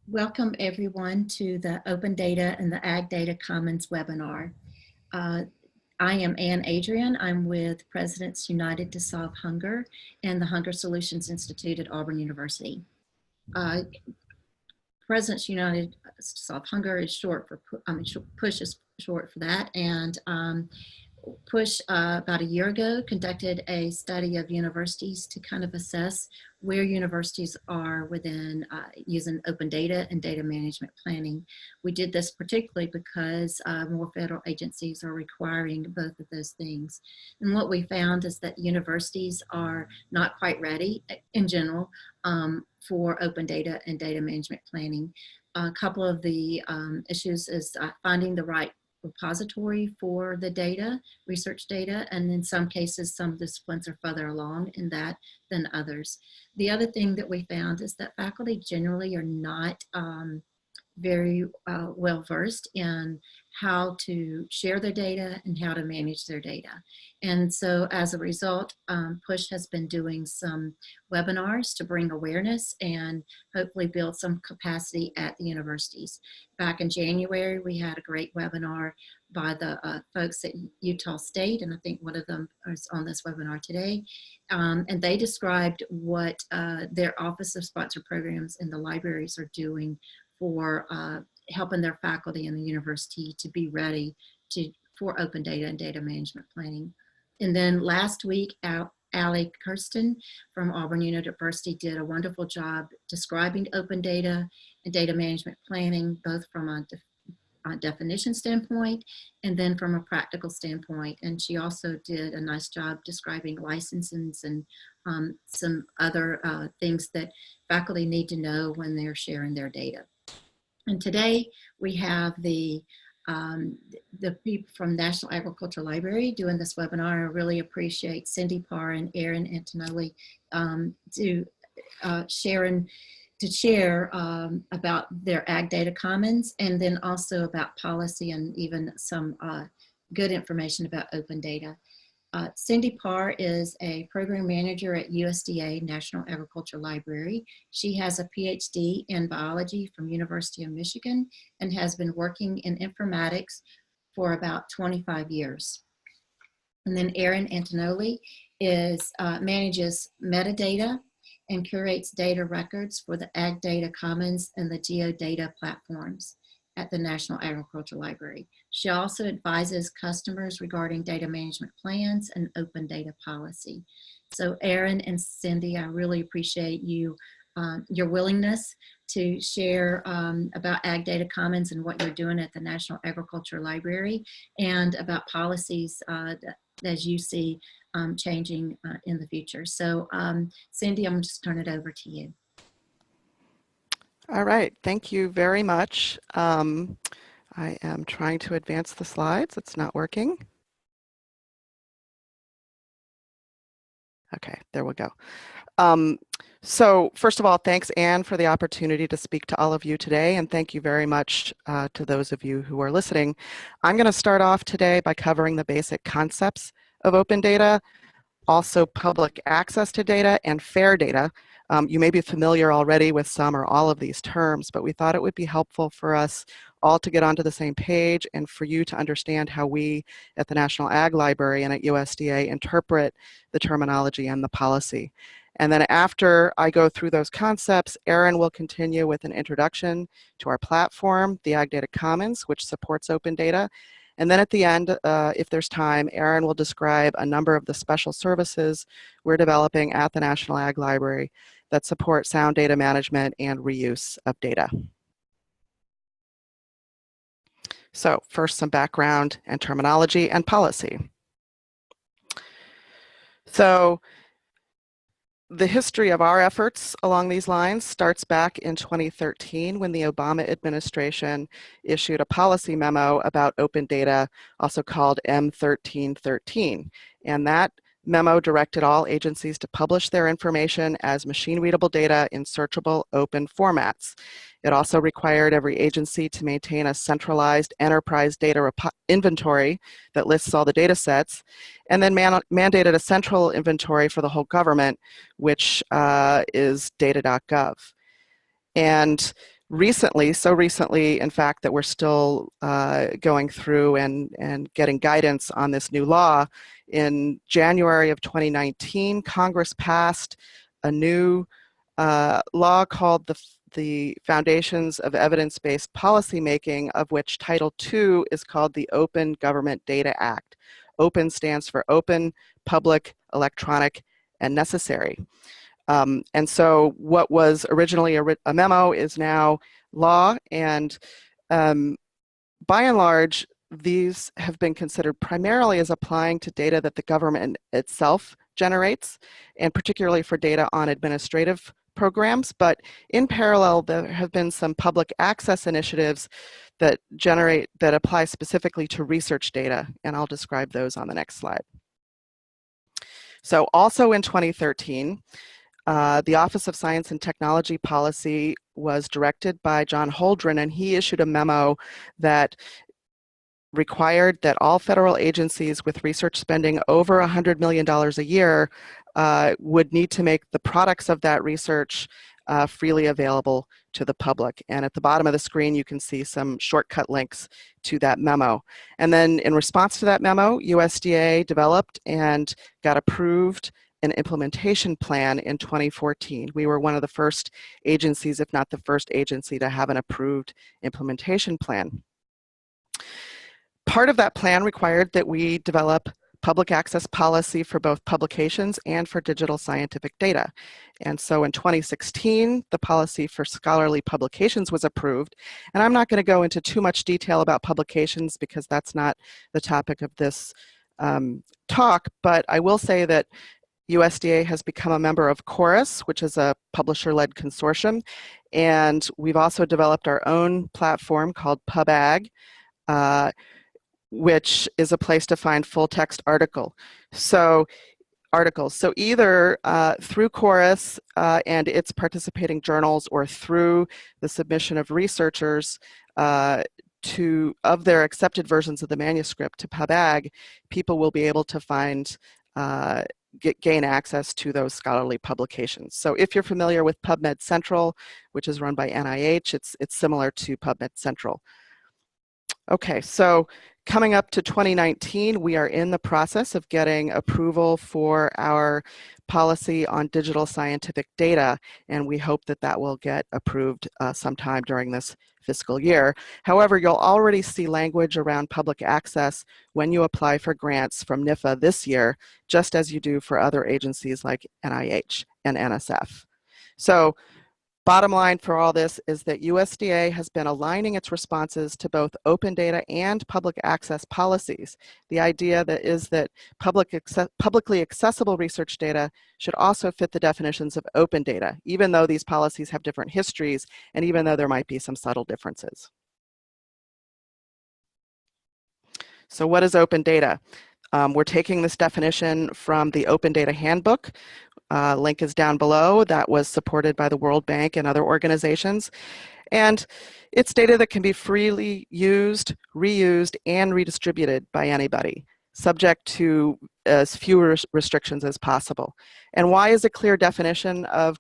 Welcome everyone to the Open Data and the Ag Data Commons webinar. I am Ann Adrian. I'm with Presidents United to Solve Hunger and the Hunger Solutions Institute at Auburn University. Presidents United to Solve Hunger is short for, PUSH is short for that. And PUSH about a year ago conducted a study of universities to kind of assess where universities are within using open data and data management planning. We did this particularly because more federal agencies are requiring both of those things. And what we found is that universities are not quite ready in general for open data and data management planning. A couple of the issues is finding the right repository for the data, research data, and in some cases, some disciplines are further along in that than others. The other thing that we found is that faculty generally are not very well versed in how to share their data and how to manage their data. And so as a result, PUSH has been doing some webinars to bring awareness and hopefully build some capacity at the universities. Back in January, we had a great webinar by the folks at Utah State, and I think one of them is on this webinar today. And they described what their Office of Sponsored Programs in the libraries are doing for helping their faculty in the university to be ready for open data and data management planning. And then last week, Allie Kirsten from Auburn University did a wonderful job describing open data and data management planning, both from a definition standpoint and then from a practical standpoint. And she also did a nice job describing licenses and some other things that faculty need to know when they're sharing their data. And today we have the people from National Agricultural Library doing this webinar. I really appreciate Cynthia Parr and Erin Antognoli to share about their Ag Data Commons, and then also about policy and even some good information about open data. Cynthia Parr is a program manager at USDA National Agricultural Library. She has a PhD in biology from University of Michigan and has been working in informatics for about 25 years. And then Erin Antognoli manages metadata and curates data records for the Ag Data Commons and the GeoData platforms at the National Agricultural Library. She also advises customers regarding data management plans and open data policy. So Erin and Cindy, I really appreciate your willingness to share about Ag Data Commons and what you're doing at the National Agricultural Library, and about policies as you see changing in the future. So Cindy, I'm just turn it over to you. All right, thank you very much. I am trying to advance the slides. It's not working. Okay, there we go. So first of all, thanks, Anne, for the opportunity to speak to all of you today, and thank you very much to those of you who are listening. I'm going to start off today by covering the basic concepts of open data, also public access to data, and fair data. You may be familiar already with some or all of these terms, but we thought it would be helpful for us all to get onto the same page and for you to understand how we at the National Ag Library and at USDA interpret the terminology and the policy. And then after I go through those concepts, Erin will continue with an introduction to our platform, the Ag Data Commons, which supports open data. And then at the end, if there's time, Erin will describe a number of the special services we're developing at the National Ag Library that support sound data management and reuse of data. So first, some background and terminology and policy. So the history of our efforts along these lines starts back in 2013 when the Obama administration issued a policy memo about open data, also called M1313. And that memo directed all agencies to publish their information as machine-readable data in searchable open formats. It also required every agency to maintain a centralized enterprise data inventory that lists all the data sets, and then mandated a central inventory for the whole government, which is data.gov. And recently, so recently, in fact, that we're still going through and getting guidance on this new law. In January of 2019, Congress passed a new law called the Foundations of Evidence-Based Policymaking, of which Title II is called the Open Government Data Act. Open stands for open, public, electronic, and necessary. And so what was originally a memo is now law, and by and large, these have been considered primarily as applying to data that the government itself generates, and particularly for data on administrative programs. But in parallel, there have been some public access initiatives that apply specifically to research data, and I'll describe those on the next slide. So also in 2013, the Office of Science and Technology Policy was directed by John Holdren, and he issued a memo that required that all federal agencies with research spending over $100 million a year would need to make the products of that research freely available to the public. And at the bottom of the screen, you can see some shortcut links to that memo. And then in response to that memo, USDA developed and got approved an implementation plan in 2014. We were one of the first agencies, if not the first agency, to have an approved implementation plan. Part of that plan required that we develop public access policy for both publications and for digital scientific data. And so in 2016, the policy for scholarly publications was approved. And I'm not going to go into too much detail about publications because that's not the topic of this talk, but I will say that USDA has become a member of Chorus, which is a publisher-led consortium, and we've also developed our own platform called PubAg, which is a place to find full-text articles. So either through Chorus and its participating journals, or through the submission of researchers of their accepted versions of the manuscript to PubAg, people will be able to find gain access to those scholarly publications. So if you're familiar with PubMed Central, which is run by NIH, it's similar to PubMed Central. Okay, so coming up to 2019, we are in the process of getting approval for our policy on digital scientific data, and we hope that that will get approved sometime during this fiscal year. However, you'll already see language around public access when you apply for grants from NIFA this year, just as you do for other agencies like NIH and NSF. So bottom line for all this is that USDA has been aligning its responses to both open data and public access policies. The idea is that publicly accessible research data should also fit the definitions of open data, even though these policies have different histories and even though there might be some subtle differences. So what is open data? We're taking this definition from the Open Data Handbook. Link is down below. That was supported by the World Bank and other organizations. And it's data that can be freely used, reused, and redistributed by anybody, subject to as few restrictions as possible. And why is a clear definition of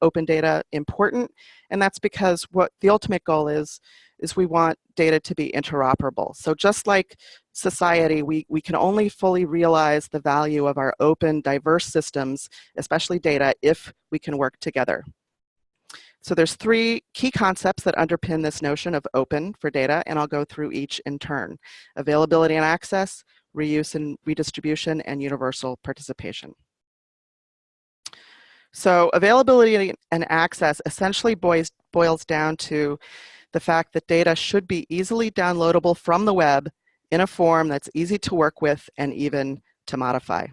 open data important? And that's because what the ultimate goal is we want data to be interoperable. So just like society, we can only fully realize the value of our open, diverse systems, especially data, if we can work together. So there's three key concepts that underpin this notion of open for data, and I'll go through each in turn: availability and access, reuse and redistribution, and universal participation. So availability and access essentially boils down to the fact that data should be easily downloadable from the web in a form that's easy to work with and even to modify.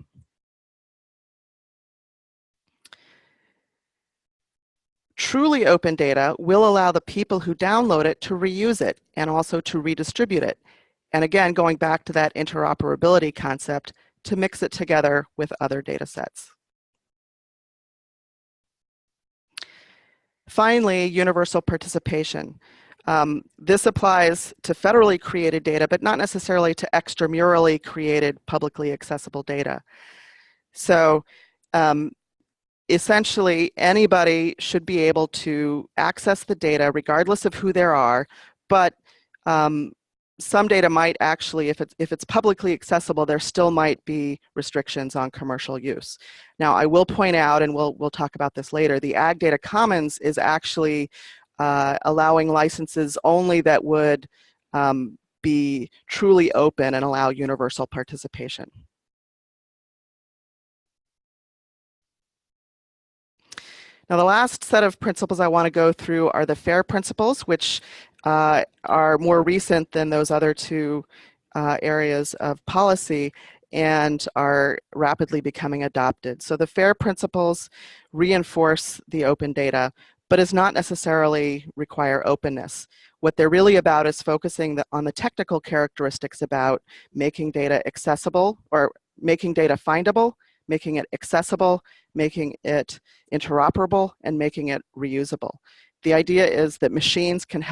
Truly open data will allow the people who download it to reuse it and also to redistribute it. And again, going back to that interoperability concept, to mix it together with other data sets. Finally, universal participation. This applies to federally created data, but not necessarily to extramurally created publicly accessible data. So essentially anybody should be able to access the data regardless of who they are, but some data might actually, if it's publicly accessible, there still might be restrictions on commercial use. Now, I will point out, and we'll talk about this later, the Ag Data Commons is actually allowing licenses only that would be truly open and allow universal participation. Now, the last set of principles I want to go through are the FAIR principles, which are more recent than those other two areas of policy and are rapidly becoming adopted. So the FAIR principles reinforce the open data, but does not necessarily require openness. What they're really about is focusing on the technical characteristics about making data accessible, or making data findable, making it accessible, making it interoperable, and making it reusable. The idea is that machines can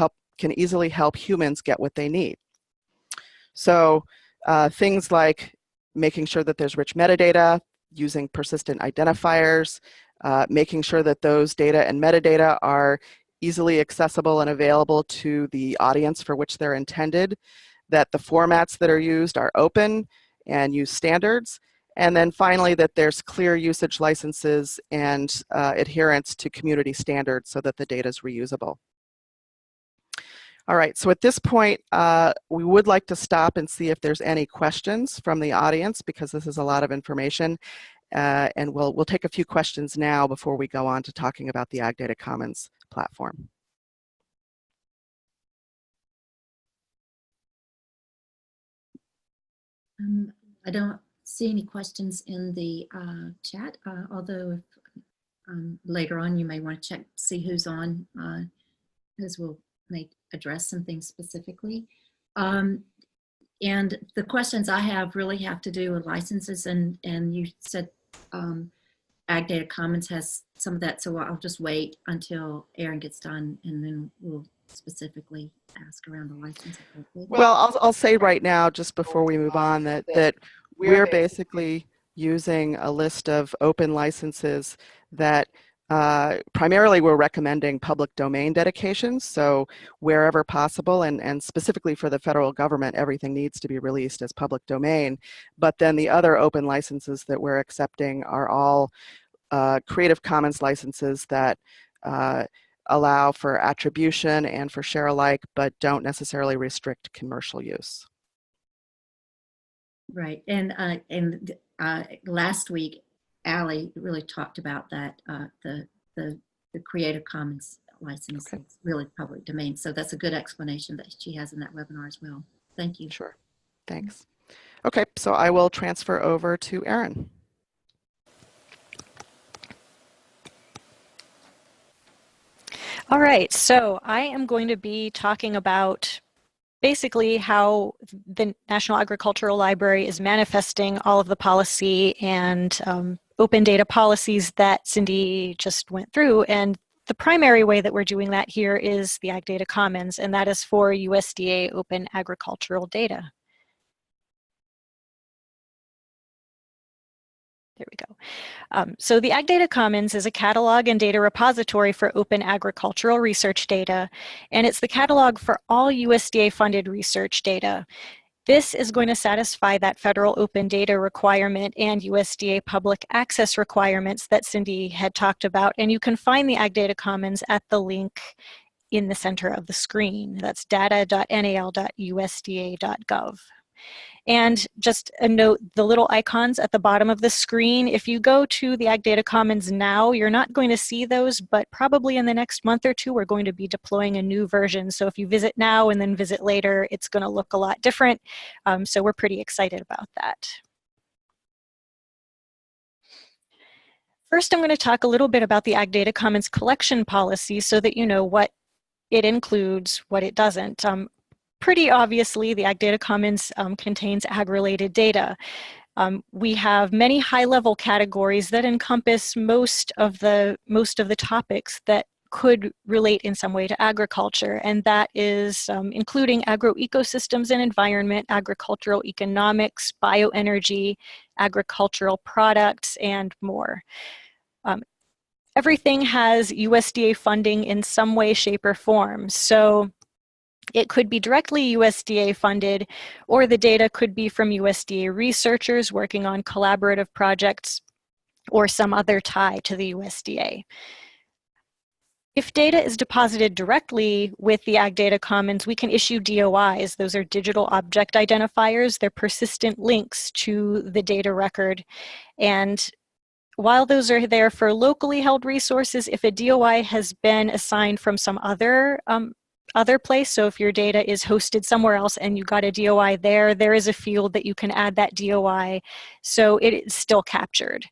easily help humans get what they need. So things like making sure that there's rich metadata, using persistent identifiers, making sure that those data and metadata are easily accessible and available to the audience for which they're intended, that the formats that are used are open and use standards, and then finally that there's clear usage licenses and adherence to community standards so that the data is reusable. All right, so at this point, we would like to stop and see if there's any questions from the audience, because this is a lot of information. And we'll take a few questions now before we go on to talking about the Ag Data Commons platform. I don't see any questions in the chat, although if, later on you may want to check, see who's on, as we'll may address some things specifically. And the questions I have really have to do with licenses, and you said Ag Data Commons has some of that, so I'll just wait until Erin gets done, and then we'll specifically ask around the license. Well, I'll say right now, just before we move on, that we're basically using a list of open licenses that primarily we're recommending public domain dedications. So wherever possible, and specifically for the federal government, everything needs to be released as public domain. But then the other open licenses that we're accepting are all Creative Commons licenses that allow for attribution and for share alike, but don't necessarily restrict commercial use. Right, and last week, Allie really talked about that, the Creative Commons license. Okay. It's really public domain, so that's a good explanation that she has in that webinar as well. Thank you. Sure, thanks. Okay, so I will transfer over to Erin. All right, so I am going to be talking about basically how the National Agricultural Library is manifesting all of the policy and open data policies that Cindy just went through. And the primary way that we're doing that here is the Ag Data Commons, and that is for USDA open agricultural data. There we go. So the Ag Data Commons is a catalog and data repository for open agricultural research data, and it's the catalog for all USDA-funded research data. This is going to satisfy that federal open data requirement and USDA public access requirements that Cindy had talked about, and you can find the Ag Data Commons at the link in the center of the screen. That's data.nal.usda.gov. And just a note, the little icons at the bottom of the screen, if you go to the Ag Data Commons now, you're not going to see those, but probably in the next month or two, we're going to be deploying a new version. So if you visit now and then visit later, it's going to look a lot different. So we're pretty excited about that. First, I'm going to talk a little bit about the Ag Data Commons collection policy so that you know what it includes, what it doesn't. Pretty obviously, the Ag Data Commons contains ag-related data. We have many high-level categories that encompass most of the topics that could relate in some way to agriculture, and that is including agroecosystems and environment, agricultural economics, bioenergy, agricultural products, and more. everything has USDA funding in some way, shape, or form. So it could be directly USDA funded, or the data could be from USDA researchers working on collaborative projects or some other tie to the USDA. If data is deposited directly with the Ag Data Commons, we can issue DOIs. Those are digital object identifiers. They're persistent links to the data record. And while those are there for locally held resources, if a DOI has been assigned from some other place, so if your data is hosted somewhere else and you got a DOI there, there is a field that you can add that DOI, so it is still captured.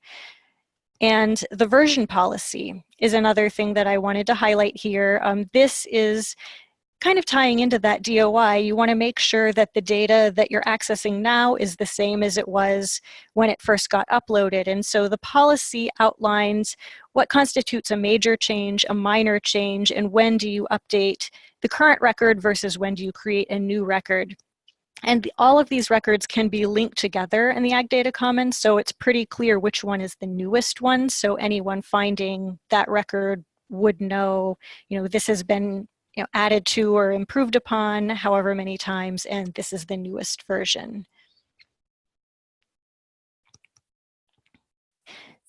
And the version policy is another thing that I wanted to highlight here. This is kind of tying into that DOI. You want to make sure that the data that you're accessing now is the same as it was when it first got uploaded. And so the policy outlines what constitutes a major change, a minor change, and when do you update the current record versus when do you create a new record. And all of these records can be linked together in the Ag Data Commons, so it's pretty clear which one is the newest one. So anyone finding that record would know, this has been added to or improved upon however many times, and this is the newest version.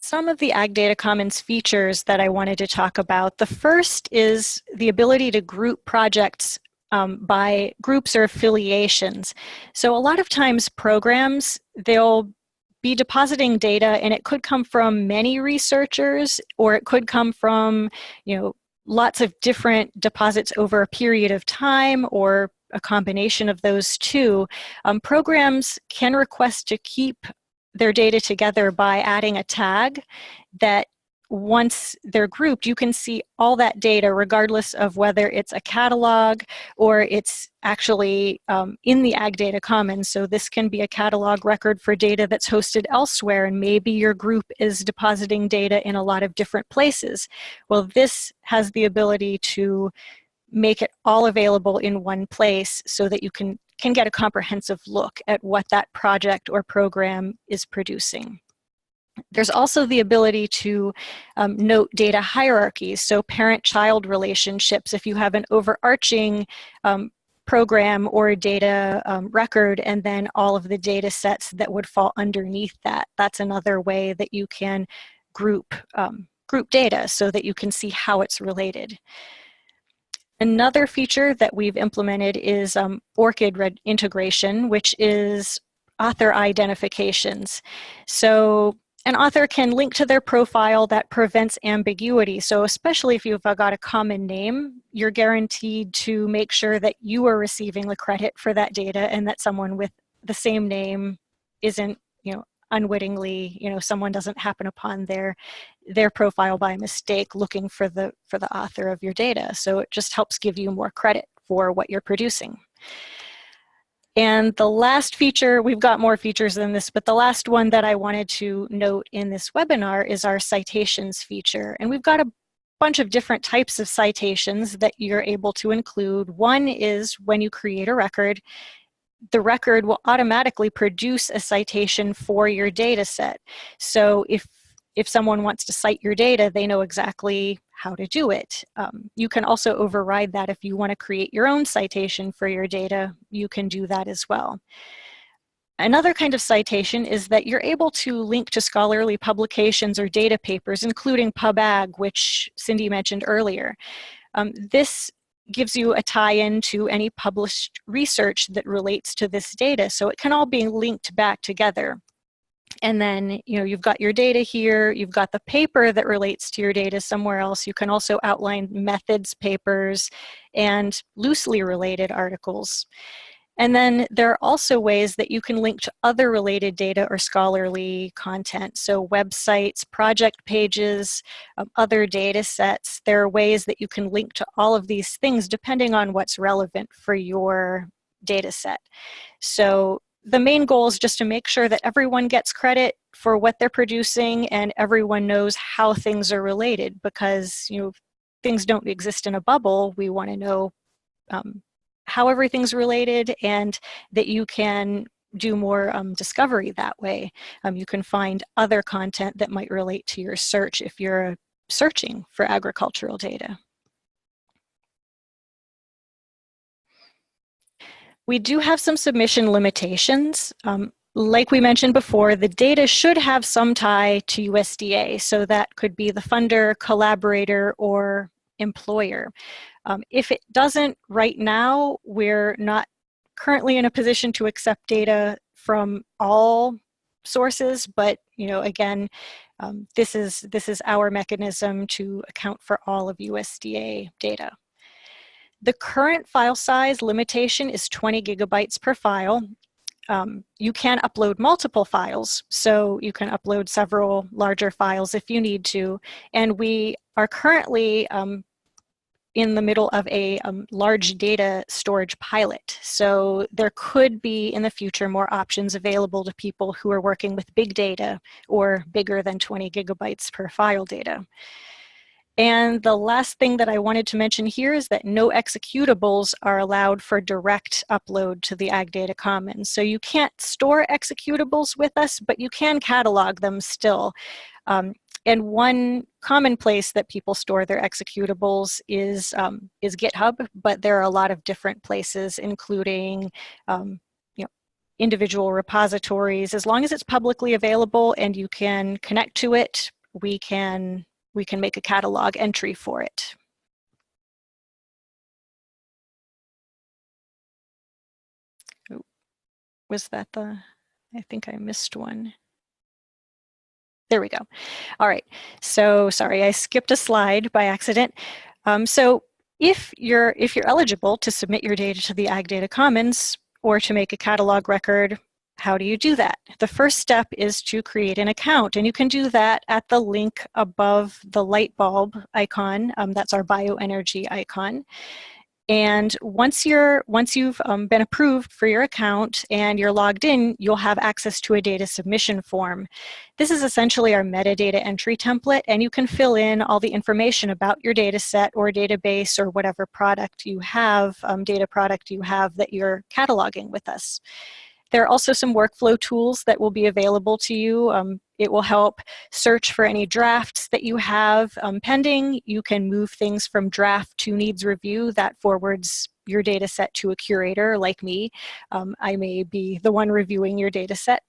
Some of the Ag Data Commons features that I wanted to talk about. The first is the ability to group projects by groups or affiliations. So a lot of times programs, they'll be depositing data and it could come from many researchers, or it could come from, lots of different deposits over a period of time, or a combination of those two. Programs can request to keep their data together by adding a tag that once they're grouped, you can see all that data regardless of whether it's a catalog or it's actually in the Ag Data Commons. So this can be a catalog record for data that's hosted elsewhere, and maybe your group is depositing data in a lot of different places. Well, this has the ability to make it all available in one place so that you can get a comprehensive look at what that project or program is producing. There's also the ability to note data hierarchies, so parent-child relationships. If you have an overarching program or data record, and then all of the data sets that would fall underneath that, that's another way that you can group data so that you can see how it's related. Another feature that we've implemented is ORCID integration, which is author identifications. So an author can link to their profile that prevents ambiguity. So especially if you've got a common name, you're guaranteed to make sure that you are receiving the credit for that data, and that someone with the same name isn't, unwittingly, someone doesn't happen upon their profile by mistake looking for the author of your data. So it just helps give you more credit for what you're producing. And the last feature, we've got more features than this, but the last one that I wanted to note in this webinar is our citations feature. And we've got a bunch of different types of citations that you're able to include. One is when you create a record, the record will automatically produce a citation for your data set. So if someone wants to cite your data, they know exactly how to do it. You can also override that if you want to create your own citation for your data, you can do that as well. Another kind of citation is that you're able to link to scholarly publications or data papers, including PubAg, which Cindy mentioned earlier. This gives you a tie-in to any published research that relates to this data, so it can all be linked back together. And then, you've got your data here, you've got the paper that relates to your data somewhere else. You can also outline methods, papers, and loosely related articles. And then there are also ways that you can link to other related data or scholarly content. So websites, project pages, other data sets. There are ways that you can link to all of these things depending on what's relevant for your data set. So the main goal is just to make sure that everyone gets credit for what they're producing and everyone knows how things are related, because things don't exist in a bubble. We want to know how everything's related, and that you can do more discovery that way. You can find other content that might relate to your search if you're searching for agricultural data. We do have some submission limitations. Like we mentioned before, the data should have some tie to USDA, so that could be the funder, collaborator, or employer. If it doesn't right now, we're not currently in a position to accept data from all sources, but again, this is our mechanism to account for all of USDA data. The current file size limitation is 20 gigabytes per file. You can upload multiple files, so you can upload several larger files if you need to, and we are currently in the middle of a large data storage pilot. So there could be in the future more options available to people who are working with big data or bigger than 20 gigabytes per file data. And the last thing that I wanted to mention here is that no executables are allowed for direct upload to the Ag Data Commons. So you can't store executables with us, but you can catalog them still. And one common place that people store their executables is GitHub, but there are a lot of different places, including individual repositories. As long as it's publicly available and you can connect to it, we can make a catalog entry for it. Oh, was that I think I missed one. There we go. All right, so sorry, I skipped a slide by accident. So if you're eligible to submit your data to the Ag Data Commons or to make a catalog record, how do you do that? The first step is to create an account, and you can do that at the link above the light bulb icon. That's our bioenergy icon. And once you've been approved for your account and you're logged in, you'll have access to a data submission form. This is essentially our metadata entry template, and you can fill in all the information about your data set or database or whatever product you have, data product you have that you're cataloging with us. There are also some workflow tools that will be available to you. It will help search for any drafts that you have pending. You can move things from draft to needs review. That forwards your data set to a curator like me. I may be the one reviewing your data set.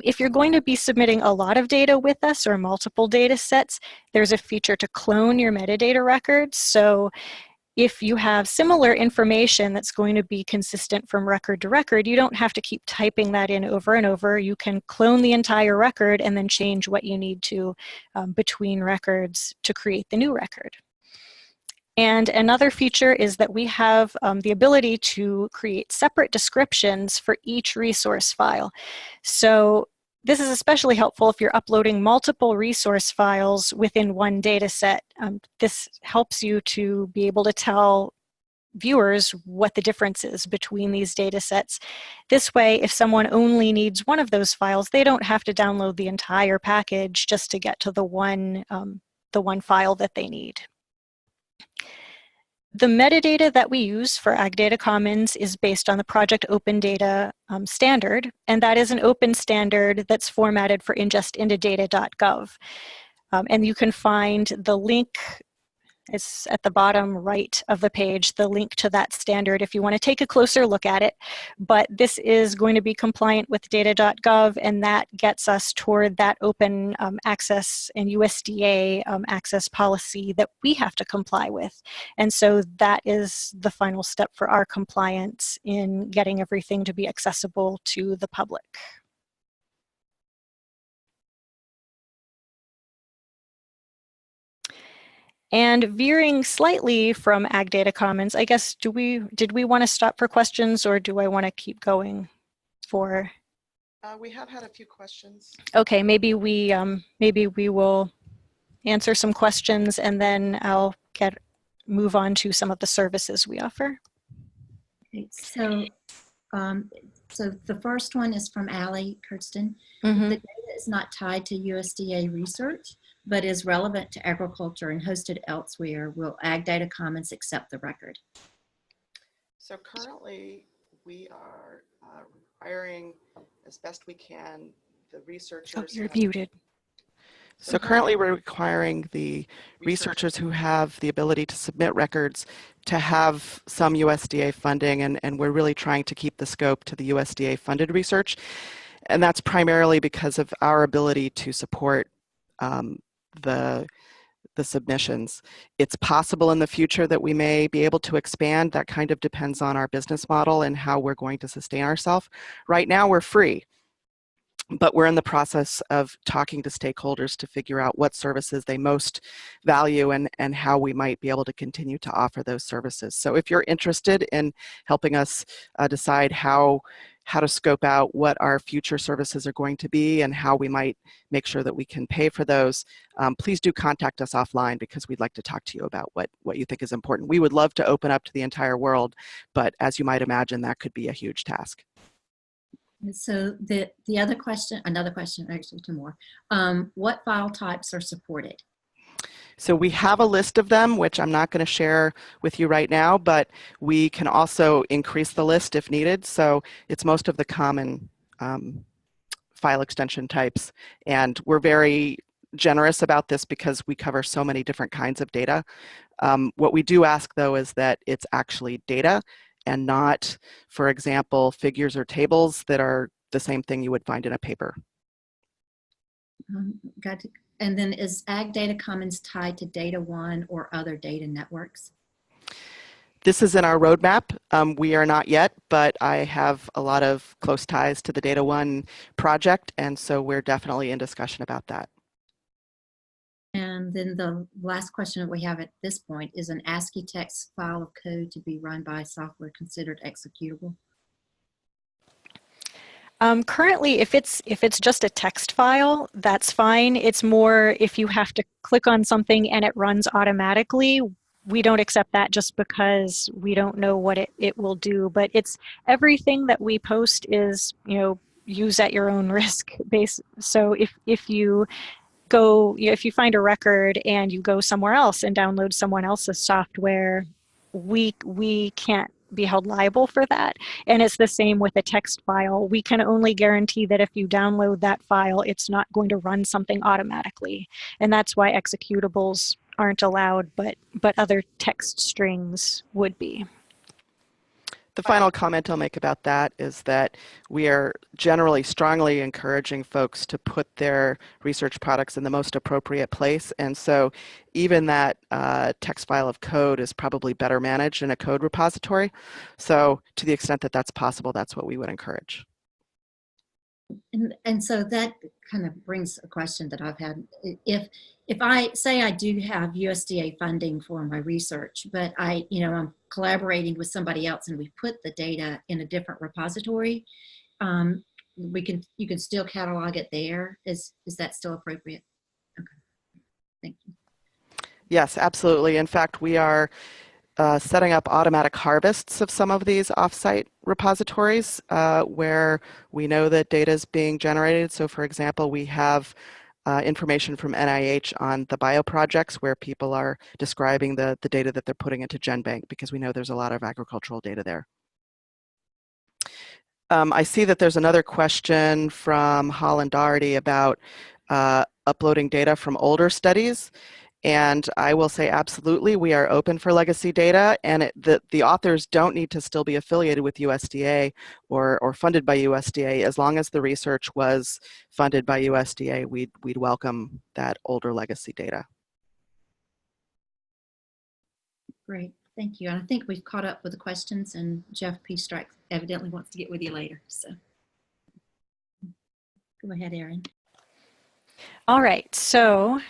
If you're going to be submitting a lot of data with us or multiple data sets, there's a feature to clone your metadata records. So if you have similar information that's going to be consistent from record to record, you don't have to keep typing that in over and over. You can clone the entire record and then change what you need to between records to create the new record. And another feature is that we have the ability to create separate descriptions for each resource file. So this is especially helpful if you're uploading multiple resource files within one data set. This helps you to be able to tell viewers what the difference is between these data sets. This way, if someone only needs one of those files, they don't have to download the entire package just to get to the one file that they need. The metadata that we use for Ag Data Commons is based on the Project Open Data standard, and that is an open standard that's formatted for ingest into data.gov. And you can find the link, it's at the bottom right of the page, the link to that standard if you want to take a closer look at it. But this is going to be compliant with data.gov, and that gets us toward that open access and USDA access policy that we have to comply with. And so that is the final step for our compliance in getting everything to be accessible to the public. And veering slightly from Ag Data Commons, I guess, did we want to stop for questions, or do I want to keep going for? We have had a few questions. Okay, maybe we will answer some questions, and then I'll move on to some of the services we offer. Okay, so the first one is from Allie Kurtzton. Mm-hmm. The data is not tied to USDA research, but is relevant to agriculture and hosted elsewhere. Will Ag Data Commons accept the record? So currently, we are requiring, as best we can, the researchers. Oh, you're muted. So currently we're requiring the researchers who have the ability to submit records to have some USDA funding, and we're really trying to keep the scope to the USDA funded research. And that's primarily because of our ability to support the submissions. It's possible in the future that we may be able to expand. That kind of depends on our business model and how we're going to sustain ourselves. Right now we're free, but we're in the process of talking to stakeholders to figure out what services they most value and how we might be able to continue to offer those services. So if you're interested in helping us decide how to scope out what our future services are going to be and how we might make sure that we can pay for those, please do contact us offline, because we'd like to talk to you about what you think is important. We would love to open up to the entire world, but as you might imagine, that could be a huge task. So the other question, another question, actually two more. What file types are supported? So we have a list of them, which I'm not going to share with you right now, but we can also increase the list if needed. So it's most of the common file extension types. And we're very generous about this because we cover so many different kinds of data. What we do ask, though, is that it's actually data and not, for example, figures or tables that are the same thing you would find in a paper. Got to, and then is Ag Data Commons tied to Data One or other data networks? This is in our roadmap. We are not yet, but I have a lot of close ties to the Data One project, and so we're definitely in discussion about that. And then the last question that we have at this point is an ASCII text file of code to be run by software considered executable? Currently, if it's just a text file, that's fine. It's more if you have to click on something and it runs automatically, we don't accept that just because we don't know what it will do. But it's everything that we post is, use at your own risk base. So if you go, if you find a record and you go somewhere else and download someone else's software, we can't be held liable for that. And it's the same with a text file. We can only guarantee that if you download that file, it's not going to run something automatically. And that's why executables aren't allowed, but other text strings would be. The final comment I'll make about that is that we are generally strongly encouraging folks to put their research products in the most appropriate place. And so even that text file of code is probably better managed in a code repository. So to the extent that that's possible, that's what we would encourage. And so that kind of brings a question that I've had. If I say I do have USDA funding for my research, but I'm collaborating with somebody else and we put the data in a different repository, you can still catalog it there. Is that still appropriate? Okay, thank you. Yes, absolutely. In fact, we are setting up automatic harvests of some of these offsite repositories where we know that data is being generated. So for example, we have information from NIH on the bioprojects where people are describing the data that they're putting into GenBank, because we know there's a lot of agricultural data there. I see that there's another question from Holland Doherty about uploading data from older studies. And I will say absolutely, we are open for legacy data, and the authors don't need to still be affiliated with USDA or funded by USDA. As long as the research was funded by USDA, we'd welcome that older legacy data. Great, thank you. And I think we've caught up with the questions, and Jeff P. Strike evidently wants to get with you later. So go ahead, Erin. All right, so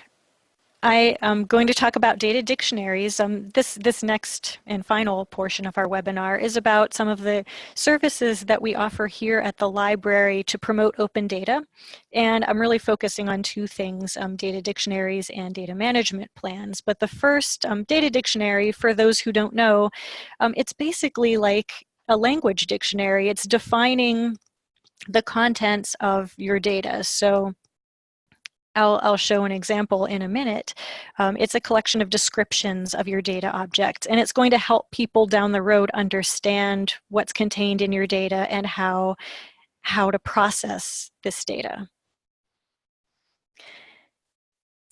I am going to talk about data dictionaries. This next and final portion of our webinar is about some of the services that we offer here at the library to promote open data. And I'm really focusing on two things, data dictionaries and data management plans. But the first, data dictionary, for those who don't know, it's basically like a language dictionary. It's defining the contents of your data. So I'll show an example in a minute. It's a collection of descriptions of your data objects, and it's going to help people down the road understand what's contained in your data and how to process this data.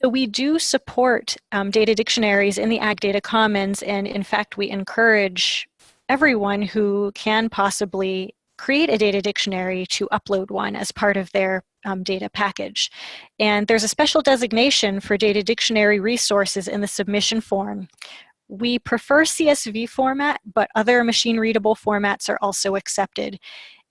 So we do support data dictionaries in the Ag Data Commons, and in fact, we encourage everyone who can possibly create a data dictionary to upload one as part of their data package. And there's a special designation for data dictionary resources in the submission form. We prefer CSV format, but other machine-readable formats are also accepted.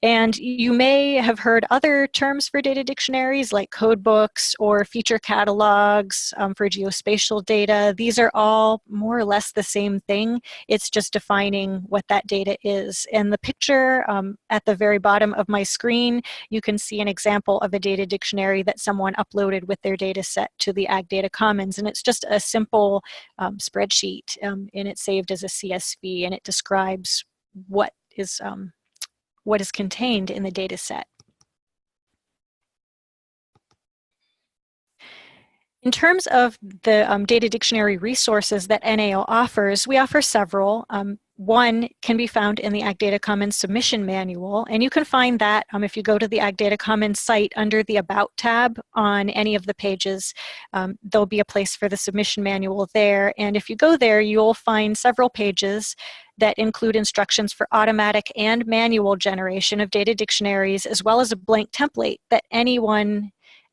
And you may have heard other terms for data dictionaries like code books or feature catalogs for geospatial data. These are all more or less the same thing. It's just defining what that data is. And the picture at the very bottom of my screen, you can see an example of a data dictionary that someone uploaded with their data set to the Ag Data Commons. And it's just a simple spreadsheet, and it's saved as a CSV, and it describes what is contained in the data set. In terms of the data dictionary resources that NAL offers, we offer several. One can be found in the Ag Data Commons submission manual, and you can find that if you go to the Ag Data Commons site under the About tab on any of the pages. There'll be a place for the submission manual there, and if you go there, you'll find several pages that include instructions for automatic and manual generation of data dictionaries, as well as a blank template that anyone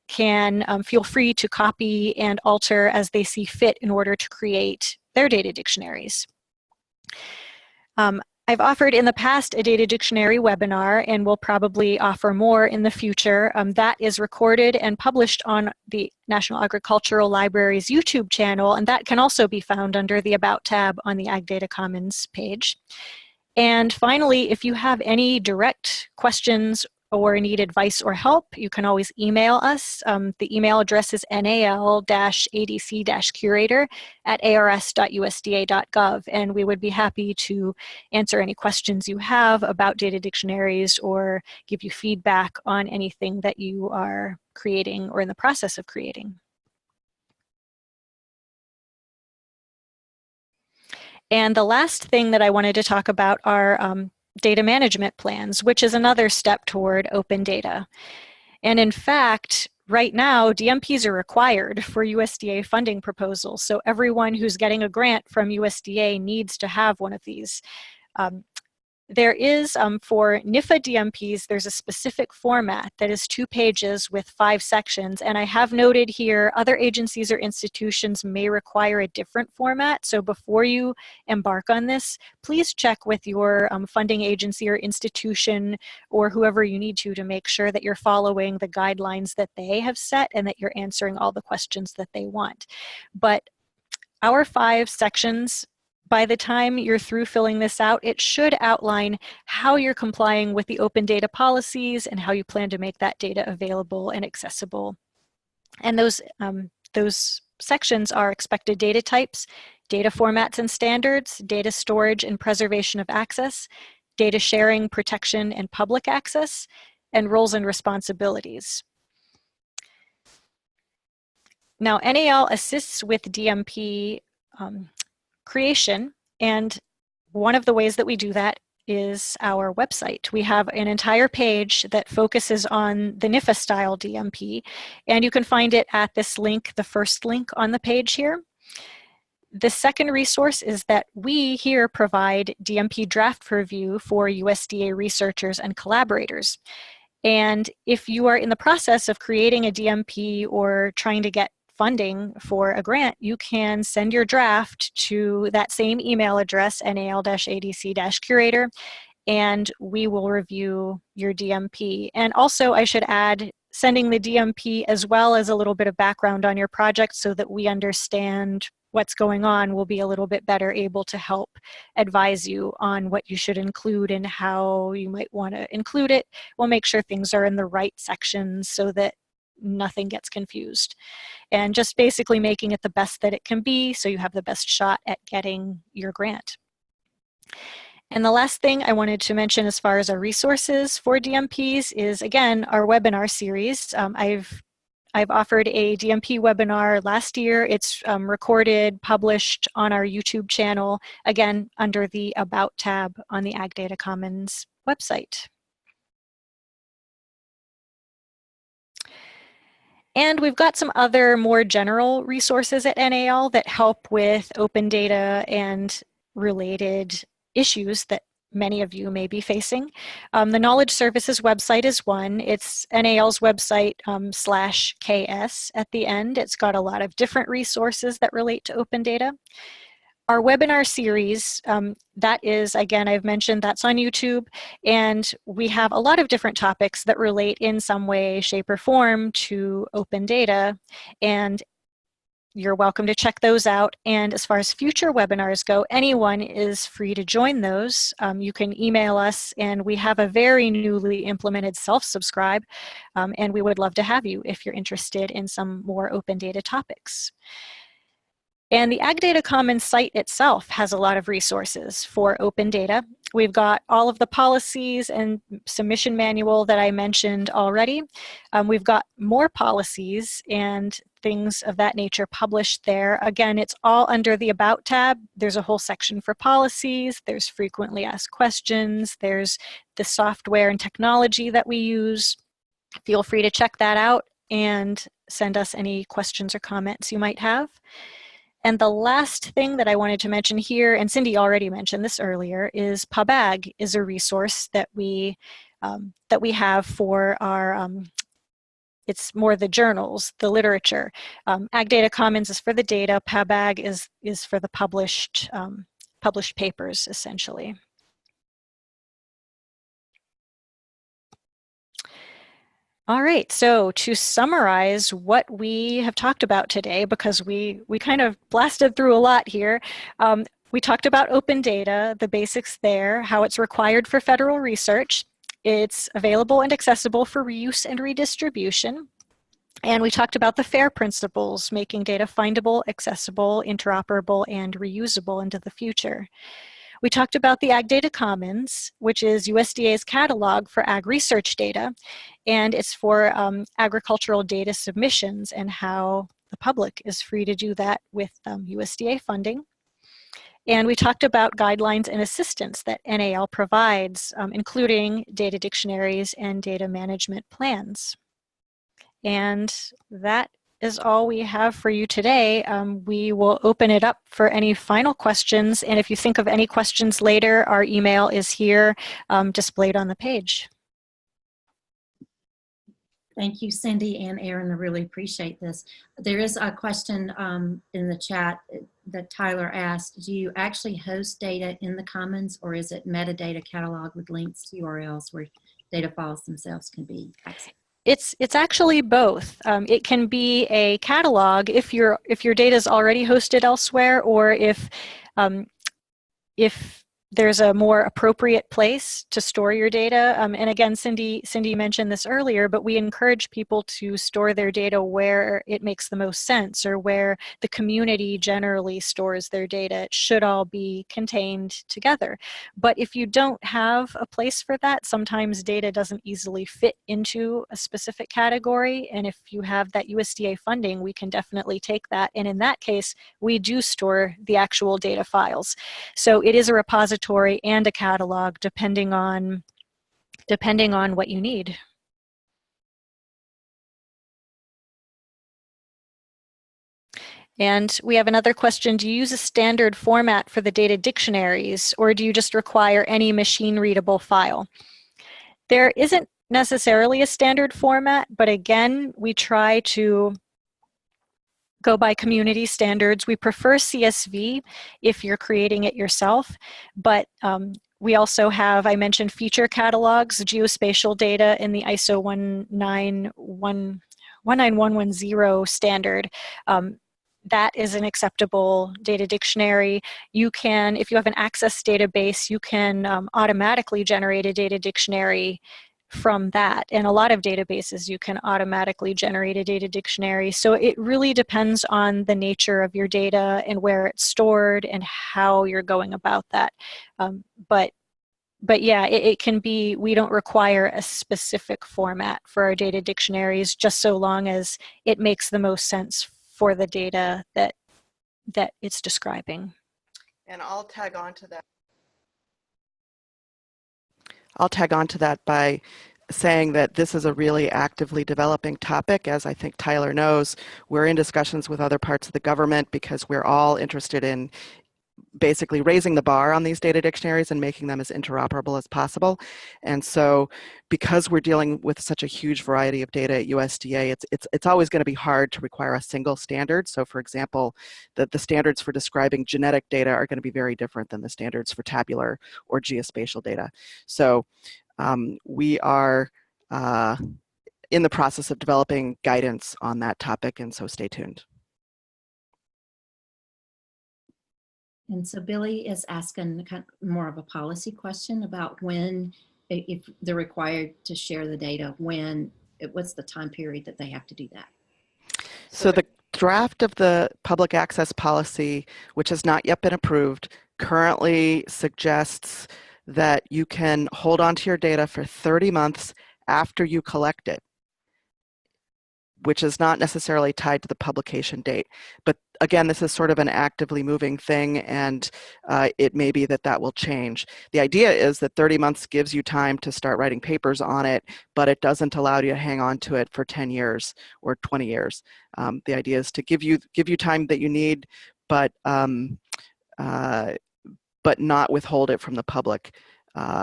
can feel free to copy and alter as they see fit in order to create their data dictionaries. I've offered in the past a data dictionary webinar, and will probably offer more in the future. That is recorded and published on the National Agricultural Library's YouTube channel, and that can also be found under the About tab on the Ag Data Commons page. And finally, if you have any direct questions or need advice or help, you can always email us. The email address is nal-adc-curator@ars.usda.gov, and we would be happy to answer any questions you have about data dictionaries or give you feedback on anything that you are creating or in the process of creating. And the last thing that I wanted to talk about are data management plans, which is another step toward open data. And in fact, right now, DMPs are required for USDA funding proposals. So everyone who's getting a grant from USDA needs to have one of these. There is, for NIFA DMPs, there's a specific format that is 2 pages with 5 sections. And I have noted here, other agencies or institutions may require a different format. So before you embark on this, please check with your funding agency or institution or whoever you need to make sure that you're following the guidelines that they have set and that you're answering all the questions that they want. But our 5 sections, by the time you're through filling this out, it should outline how you're complying with the open data policies and how you plan to make that data available and accessible. And those sections are expected data types, data formats and standards, data storage and preservation of access, data sharing, protection, and public access, and roles and responsibilities. Now, NAL assists with DMP creation, and one of the ways that we do that is our website. We have an entire page that focuses on the NIFA style DMP, and you can find it at this link, the first link on the page here. The second resource is that we here provide DMP draft review for USDA researchers and collaborators. And if you are in the process of creating a DMP or trying to get funding for a grant, you can send your draft to that same email address, nal-adc-curator, and we will review your DMP. And also, I should add, sending the DMP as well as a little bit of background on your project so that we understand what's going on, will be a little bit better able to help advise you on what you should include and how you might want to include it. We'll make sure things are in the right sections so that nothing gets confused. And just basically making it the best that it can be so you have the best shot at getting your grant. And the last thing I wanted to mention as far as our resources for DMPs is, again, our webinar series. I've offered a DMP webinar last year. It's recorded, published on our YouTube channel, again, under the About tab on the Ag Data Commons website. And we've got some other more general resources at NAL that help with open data and related issues that many of you may be facing. The Knowledge Services website is one. It's NAL's website /KS at the end. It's got a lot of different resources that relate to open data. Our webinar series, that is, again, I've mentioned that's on YouTube, and we have a lot of different topics that relate in some way, shape, or form to open data, and you're welcome to check those out. And as far as future webinars go, anyone is free to join those. You can email us, and we have a very newly implemented self-subscribe, and we would love to have you if you're interested in some more open data topics. And the Ag Data Commons site itself has a lot of resources for open data. We've got all of the policies and submission manual that I mentioned already. We've got more policies and things of that nature published there. Again, it's all under the About tab. There's a whole section for policies. There's frequently asked questions. There's the software and technology that we use. Feel free to check that out and send us any questions or comments you might have. And the last thing that I wanted to mention here, and Cindy already mentioned this earlier, is PubAg is a resource that we have for our, it's more the journals, the literature. Ag Data Commons is for the data, PubAg is for the published papers, essentially. All right, so to summarize what we have talked about today, because we kind of blasted through a lot here, we talked about open data, the basics there, how it's required for federal research. It's available and accessible for reuse and redistribution. And we talked about the FAIR principles, making data findable, accessible, interoperable, and reusable into the future. We talked about the Ag Data Commons, which is USDA's catalog for ag research data, and it's for agricultural data submissions and how the public is free to do that with USDA funding. And we talked about guidelines and assistance that NAL provides, including data dictionaries and data management plans. And that is all we have for you today. We will open it up for any final questions. And if you think of any questions later, our email is here displayed on the page. Thank you, Cindy and Erin. I really appreciate this. There is a question in the chat that Tyler asked. Do you actually host data in the Commons, or is it metadata catalog with links to URLs where data files themselves can be accessed? It's actually both. It can be a catalog if your data is already hosted elsewhere, or if there's a more appropriate place to store your data. And again, Cindy mentioned this earlier, but we encourage people to store their data where it makes the most sense, or where the community generally stores their data. It should all be contained together. But if you don't have a place for that, sometimes data doesn't easily fit into a specific category. And if you have that USDA funding, we can definitely take that. And in that case, we do store the actual data files. So it is a repository and a catalog depending on what you need. And we have another question. Do you use a standard format for the data dictionaries, or do you just require any machine readable file? There isn't necessarily a standard format, but again, we try to go by community standards. We prefer CSV if you're creating it yourself, but we also have, I mentioned feature catalogs, geospatial data in the ISO 19110 standard. That is an acceptable data dictionary. You can, if you have an Access database, you can automatically generate a data dictionary from that. And a lot of databases, you can automatically generate a data dictionary. So it really depends on the nature of your data and where it's stored and how you're going about that. But yeah, it can be, we don't require a specific format for our data dictionaries, just so long as it makes the most sense for the data that it's describing. And I'll tag on to that. I'll tag on to that by saying that this is a really actively developing topic. As I think Tyler knows, we're in discussions with other parts of the government because we're all interested in basically raising the bar on these data dictionaries and making them as interoperable as possible. And so because we're dealing with such a huge variety of data at USDA, it's always going to be hard to require a single standard. So for example, the standards for describing genetic data are going to be very different than the standards for tabular or geospatial data. So we are in the process of developing guidance on that topic, and so stay tuned. And so Billy is asking kind of more of a policy question about when, if they're required to share the data, what's the time period that they have to do that? So the draft of the public access policy, which has not yet been approved, currently suggests that you can hold on to your data for 30 months after you collect it, which is not necessarily tied to the publication date. But again, this is sort of an actively moving thing, and it may be that that will change. The idea is that 30 months gives you time to start writing papers on it, but it doesn't allow you to hang on to it for 10 years or 20 years. The idea is to give you time that you need, but not withhold it from the public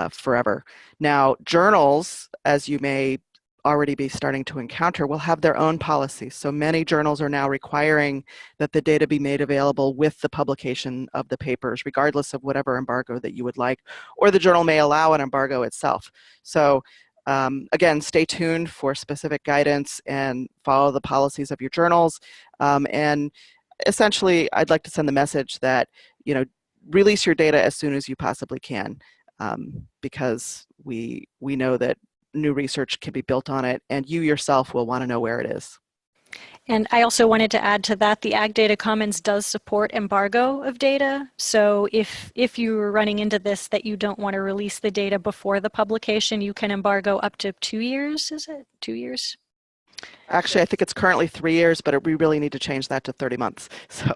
forever. Now, journals, as you may already be starting to encounter, will have their own policies. So many journals are now requiring that the data be made available with the publication of the papers, regardless of whatever embargo that you would like, or the journal may allow an embargo itself. So again, stay tuned for specific guidance and follow the policies of your journals. And essentially, I'd like to send the message that, release your data as soon as you possibly can, because we know that new research can be built on it, and you yourself will want to know where it is. And I also wanted to add to that, the Ag Data Commons does support embargo of data. So if you are running into this, that you don't want to release the data before the publication, you can embargo up to 2 years, is it? 2 years? Actually, I think it's currently 3 years, but we really need to change that to 30 months. So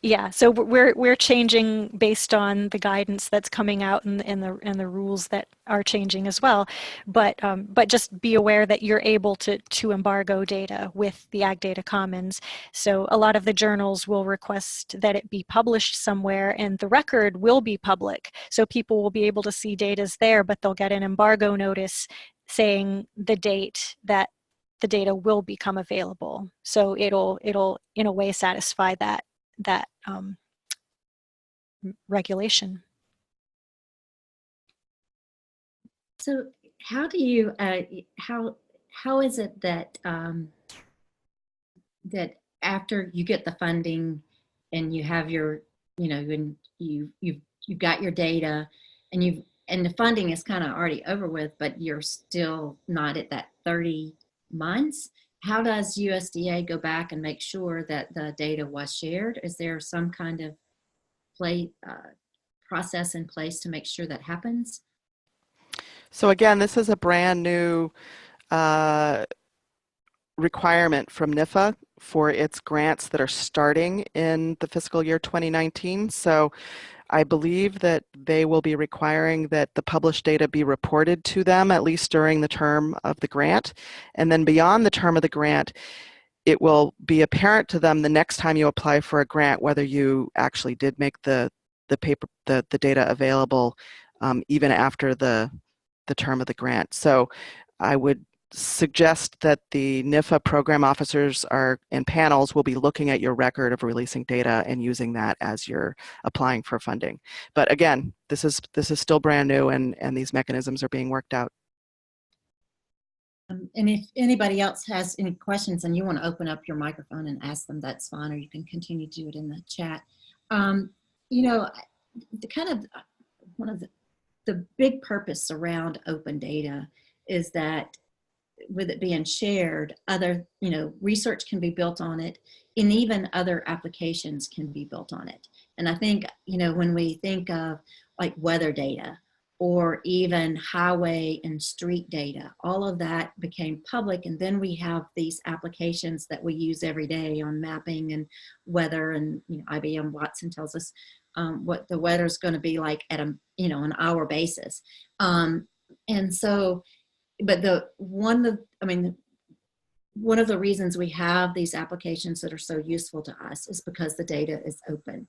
yeah, so we're changing based on the guidance that's coming out and the rules that are changing as well. But just be aware that you're able to embargo data with the Ag Data Commons. So a lot of the journals will request that it be published somewhere, and the record will be public. So people will be able to see data's there, but they'll get an embargo notice saying the date that the data will become available. So it'll in a way satisfy that regulation. So how do you how is it that that after you get the funding and you have your and you've got your data and the funding is kind of already over with, but you're still not at that 30 months, how does USDA go back and make sure that the data was shared? Is there some kind of process in place to make sure that happens? So again, this is a brand new requirement from NIFA for its grants that are starting in the fiscal year 2019. So I believe that they will be requiring that the published data be reported to them at least during the term of the grant. And then beyond the term of the grant, it will be apparent to them the next time you apply for a grant whether you actually did make the data available even after the term of the grant. So I would suggest that the NIFA program officers and panels will be looking at your record of releasing data and using that as you're applying for funding. But again, this is still brand new, and these mechanisms are being worked out. And if anybody else has any questions and you want to open up your microphone and ask them, that's fine, or you can continue to do it in the chat. The kind of one of the big purpose around open data is that with it being shared, other research can be built on it, and even other applications can be built on it. And I think when we think of like weather data or even highway and street data, all of that became public, and then we have these applications that we use every day on mapping and weather, and IBM Watson tells us what the weather is going to be like at an hour basis, and so but one of the reasons we have these applications that are so useful to us is because the data is open.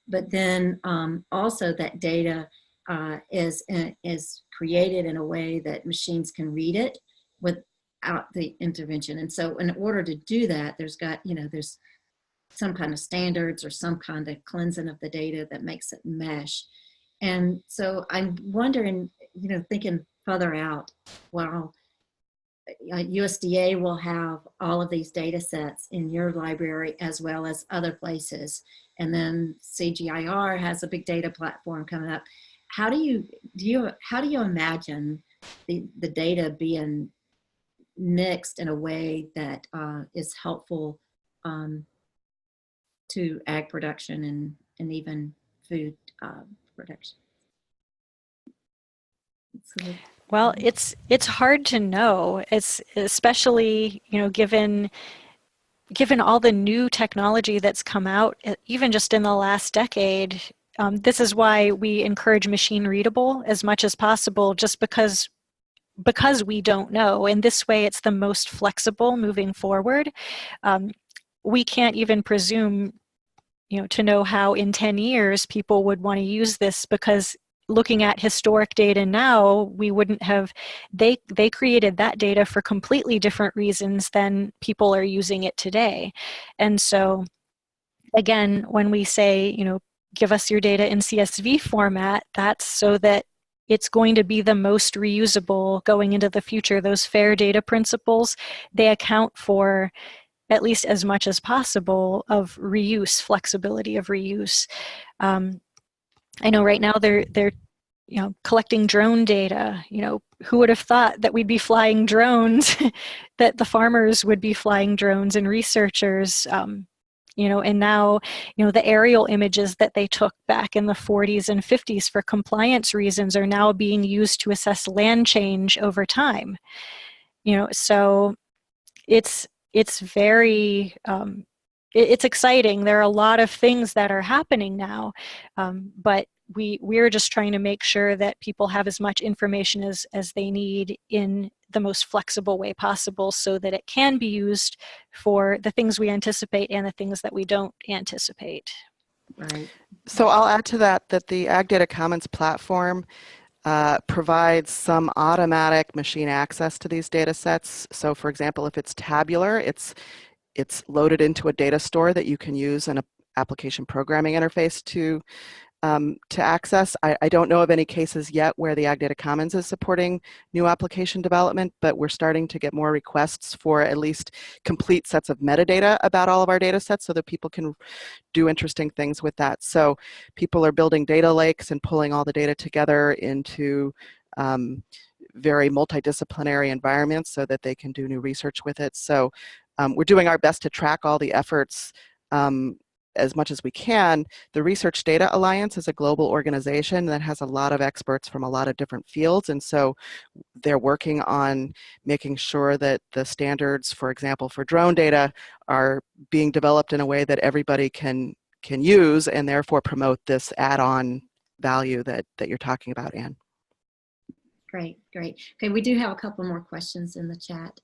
But then also that data is created in a way that machines can read it without the intervention. And so in order to do that, there's some kind of standards or some kind of cleansing of the data that makes it mesh. And so I'm wondering, thinking further out, well, USDA will have all of these data sets in your library as well as other places. And then CGIAR has a big data platform coming up. How do you imagine the data being mixed in a way that is helpful to ag production and even food production? Well, it's hard to know. It's especially, given all the new technology that's come out, even just in the last decade. This is why we encourage machine readable as much as possible, just because we don't know. And this way, it's the most flexible moving forward. We can't even presume, to know how in 10 years people would want to use this, because looking at historic data now, we wouldn't have, they created that data for completely different reasons than people are using it today. And so again, when we say, give us your data in CSV format, that's so that it's going to be the most reusable going into the future. Those fair data principles, they account for at least as much as possible of reuse, flexibility of reuse. I know right now they're collecting drone data. Who would have thought that we'd be flying drones, that the farmers would be flying drones and researchers, and now, the aerial images that they took back in the 40s and 50s for compliance reasons are now being used to assess land change over time. So it's very, it's exciting. There are a lot of things that are happening now, but we're just trying to make sure that people have as much information as they need in the most flexible way possible, so that it can be used for the things we anticipate and the things that we don't anticipate. Right. So I'll add to that the Ag Data Commons platform provides some automatic machine access to these data sets. So for example, if it's tabular, it's loaded into a data store that you can use an application programming interface to access. I don't know of any cases yet where the Ag Data Commons is supporting new application development, but we're starting to get more requests for at least complete sets of metadata about all of our data sets so that people can do interesting things with that. So people are building data lakes and pulling all the data together into very multidisciplinary environments so that they can do new research with it. So we're doing our best to track all the efforts as much as we can. The Research Data Alliance is a global organization that has a lot of experts from a lot of different fields, and so they're working on making sure that the standards, for example, for drone data are being developed in a way that everybody can use and therefore promote this add-on value that you're talking about, Anne. Great. Okay, we do have a couple more questions in the chat.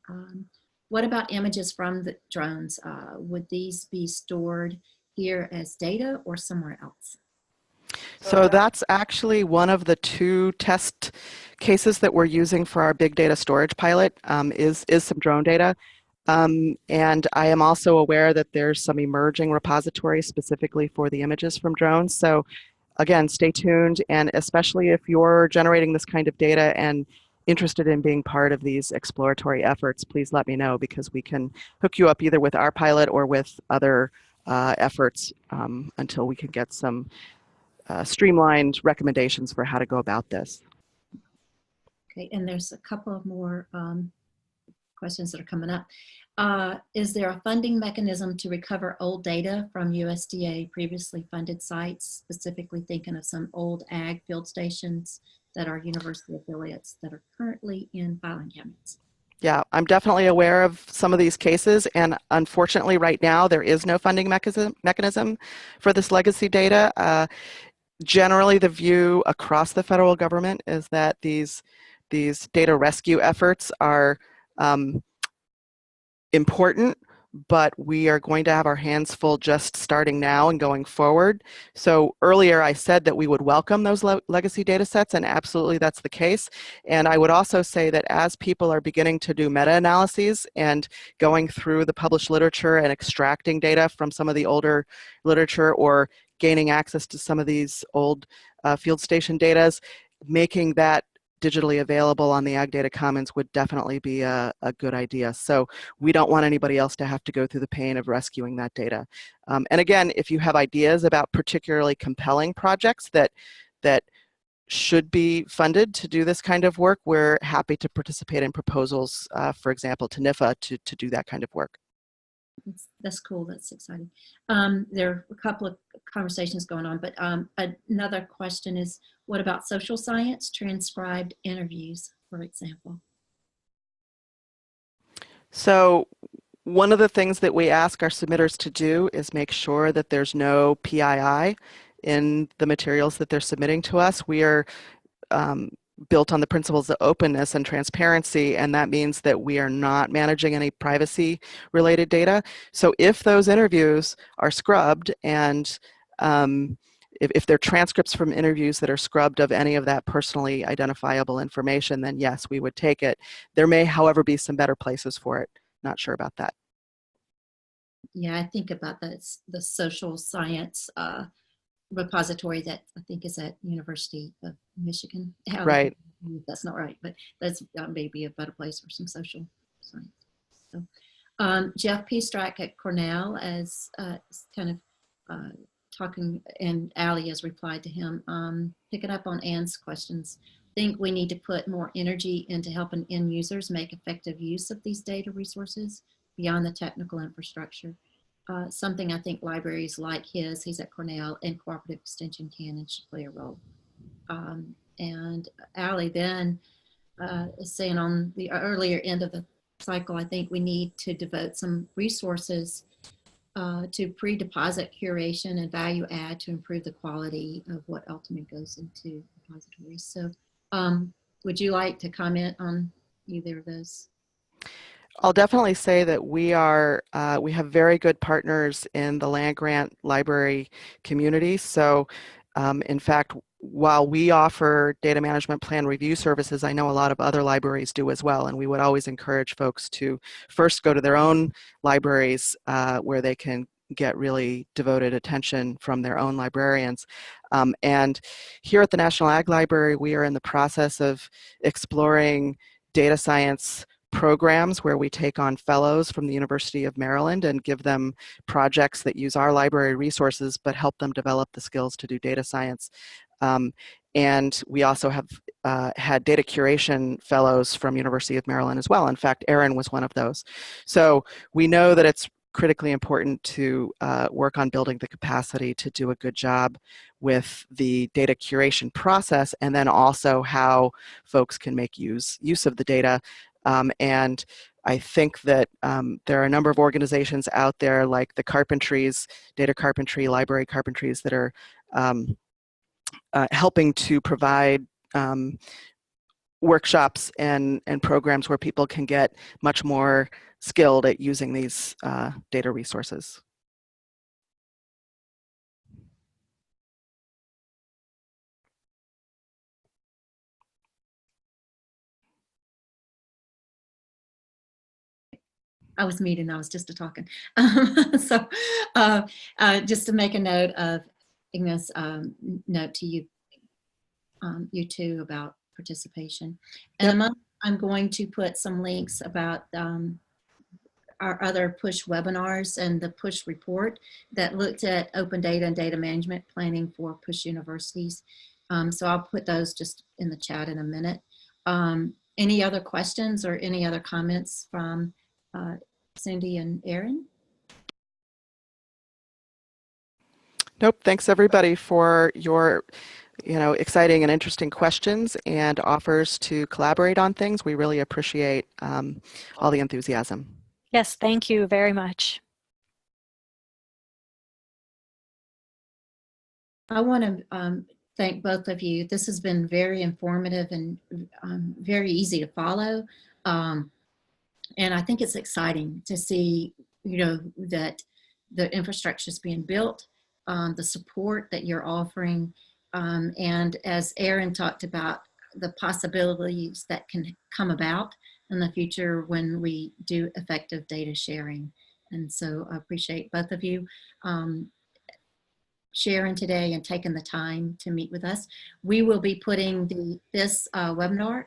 What about images from the drones? Would these be stored here as data or somewhere else? So that's actually one of the 2 test cases that we're using for our big data storage pilot, is some drone data. And I am also aware that there's some emerging repositories specifically for the images from drones. So again, stay tuned, and especially if you're generating this kind of data and interested in being part of these exploratory efforts, please let me know, because we can hook you up either with our pilot or with other efforts until we can get some streamlined recommendations for how to go about this. Okay, and there's a couple of more questions that are coming up. Is there a funding mechanism to recover old data from USDA previously funded sites, specifically thinking of some old ag field stations that are university affiliates that are currently in filing cabinets? Yeah, I'm definitely aware of some of these cases, and unfortunately right now there is no funding mechanism for this legacy data. Generally the view across the federal government is that these these data rescue efforts are important, but we are going to have our hands full just starting now and going forward. So earlier I said that we would welcome those legacy data sets, and absolutely that's the case. And I would also say that as people are beginning to do meta-analyses and going through the published literature and extracting data from some of the older literature or gaining access to some of these old field station data, making that digitally available on the Ag Data Commons would definitely be a good idea. So we don't want anybody else to have to go through the pain of rescuing that data. And again, if you have ideas about particularly compelling projects that should be funded to do this kind of work, we're happy to participate in proposals, for example, to NIFA to do that kind of work. That's cool. That's exciting. There are a couple of conversations going on, but another question is, what about social science transcribed interviews, for example? So one of the things that we ask our submitters to do is make sure that there's no PII in the materials that they're submitting to us. We are built on the principles of openness and transparency, and that means that we are not managing any privacy related data. So if those interviews are scrubbed and if they're transcripts from interviews that are scrubbed of any of that personally identifiable information, then yes, we would take it. There may, however, be some better places for it. Not sure about that. Yeah, I think about that. The social science repository that I think is at University of Michigan. Right. That's not right, but that's maybe a better place for some social science. So, Jeff P. Strack at Cornell as kind of talking, and Allie has replied to him, picking up on Ann's questions. I think we need to put more energy into helping end users make effective use of these data resources beyond the technical infrastructure. Something I think libraries like he's at Cornell, and cooperative extension can and should play a role. And Allie then is saying on the earlier end of the cycle, I think we need to devote some resources to pre-deposit curation and value add to improve the quality of what ultimately goes into repositories. So would you like to comment on either of those? I'll definitely say that we have very good partners in the land-grant library community. So in fact, while we offer data management plan review services, I know a lot of other libraries do as well. And we would always encourage folks to first go to their own libraries where they can get really devoted attention from their own librarians. And here at the National Ag Library, we are in the process of exploring data science programs where we take on fellows from the University of Maryland and give them projects that use our library resources but help them develop the skills to do data science. And we also have had data curation fellows from University of Maryland as well. In fact, Erin was one of those. So we know that it's critically important to work on building the capacity to do a good job with the data curation process, and then also how folks can make use of the data. And I think that there are a number of organizations out there like the Carpentries, Data Carpentry, Library Carpentries, that are helping to provide workshops and programs where people can get much more skilled at using these data resources. I was muted, I was just talking. So just to make a note of Igna's note to you, you two, about participation. And Yep. I'm going to put some links about our other PUSH webinars and the PUSH report that looked at open data and data management planning for PUSH universities. So I'll put those just in the chat in a minute. Any other questions or any other comments from Cindy and Erin? Nope. Thanks everybody for your exciting and interesting questions and offers to collaborate on things. We really appreciate all the enthusiasm. Yes, thank you very much. I want to thank both of you. This has been very informative and very easy to follow. And I think it's exciting to see, that the infrastructure is being built, the support that you're offering. And as Erin talked about, the possibilities that can come about in the future when we do effective data sharing. And so I appreciate both of you sharing today and taking the time to meet with us. We will be putting this webinar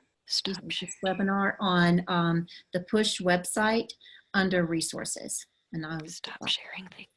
on the PUSH website under resources. And I'll stop sharing things.